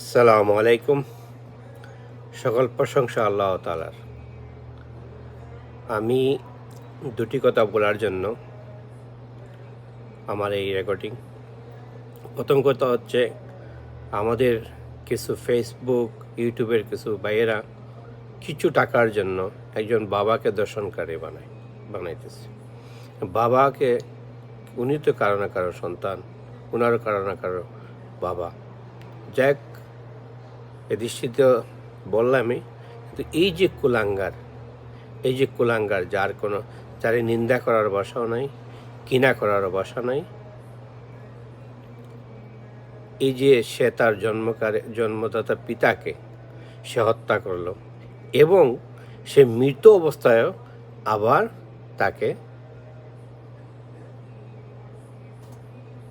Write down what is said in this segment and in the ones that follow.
আসসালামু আলাইকুম। সকল প্রশংসা আল্লাহ তাআলার। আমি দুটি কথা বলার জন্য আমার এই রেকর্ডিং। প্রথম কথা হচ্ছে, আমাদের কিছু ফেসবুক ইউটিউবের কিছু ভাইয়েরা কিছু টাকার জন্য একজন বাবাকে দর্শনকারী বানাইতেছে। বাবাকে, উনি তো কারো না কারো সন্তান, উনারও কারো না কারো বাবা। যাক, এ দৃষ্টিতে বললামই, কিন্তু এই যে কুলাঙ্গার যার নিন্দা করার ভাষাও নাই, ঘৃণা করার ভাষা নাই। এই যে সে তার জন্মদাতা পিতাকে সে হত্যা করলো এবং সে মৃত অবস্থায়ও আবার তাকে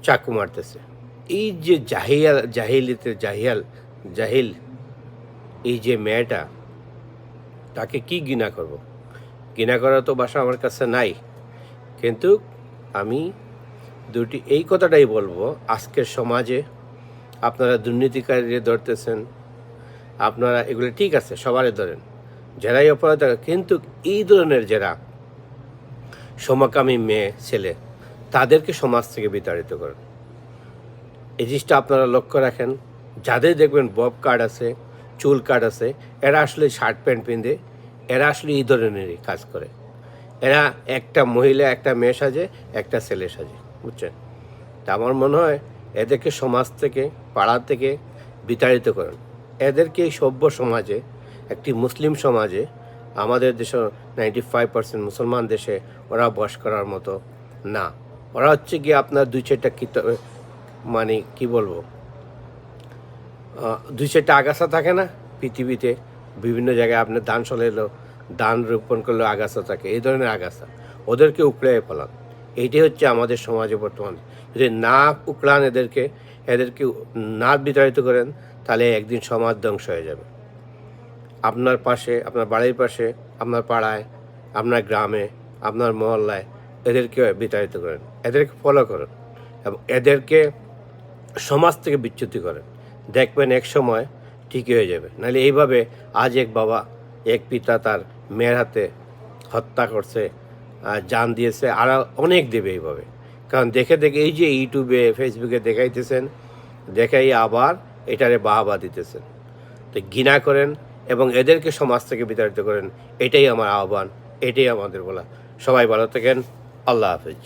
চাকু মারতেছে। এই যে জাহিল এই যে মেয়েটা, তাকে কি ঘৃণা করব? ঘৃণা করার তো ভাষা আমার কাছে নাই। কিন্তু আমি এই কথাটাই বলবো, আজকের সমাজে আপনারা দুর্নীতিকারীরা ধরতেছেন, আপনারা এগুলো ঠিক আছে, সবারই ধরেন, যারাই অপরাধ, কিন্তু এই ধরনের যারা সমকামী মেয়ে ছেলে, তাদেরকে সমাজ থেকে বিতাড়িত করেন। এই জিনিসটা আপনারা লক্ষ্য রাখেন। যাদের দেখবেন বব কার্ড আছে, চুল কার্ড আছে, এরা আসলে শার্ট প্যান্ট পিঁধে, এরা আসলে এই ধরনেরই কাজ করে। এরা একটা মহিলা, একটা মেয়ে সাজে, একটা ছেলে সাজে, বুঝছেন? তা আমার মনে হয় এদেরকে সমাজ থেকে, পাড়া থেকে বিতাড়িত করেন। এদেরকে এই সভ্য সমাজে, একটি মুসলিম সমাজে, আমাদের দেশে 95% মুসলমান দেশে ওরা বস করার মতো না। ওরা হচ্ছে গিয়ে আপনার দুই চারটা মানে কি বলবো, দুই চারটা আগাছা থাকে না পৃথিবীতে, বিভিন্ন জায়গায় আপনার ধান রোপণ করলে আগাছা থাকে, এই ধরনের আগাছা ওদেরকে উকড়ে ফেলান। এইটাই হচ্ছে আমাদের সমাজে বর্তমানে। যদি না উকড়ান এদেরকে না বিতাড়িত করেন, তাহলে একদিন সমাজ ধ্বংস হয়ে যাবে। আপনার পাশে, আপনার বাড়ির পাশে, আপনার পাড়ায়, আপনার গ্রামে, আপনার মহল্লায় এদেরকে বিতাড়িত করেন, এদেরকে ফলো করেন এবং এদেরকে সমাজ থেকে বিচ্যুতি করেন। দেখবেন এক সময় ঠিকই হয়ে যাবে। নাহলে এইভাবে আজ এক বাবা, এক পিতা তার মেয়ের হাতে হত্যা করছে, জান দিয়েছে, আর অনেক দেবে এইভাবে। কারণ দেখে এই যে ইউটিউবে ফেসবুকে দেখাইতেছেন, দেখাই আবার এটারে বাহাবা দিতেছেন। তো ঘৃণা করেন এবং এদেরকে সমাজ থেকে বিতাড়িত করেন। এটাই আমার আহ্বান, এটাই আমাদের বলা। সবাই ভালো থাকেন। আল্লাহ হাফেজ।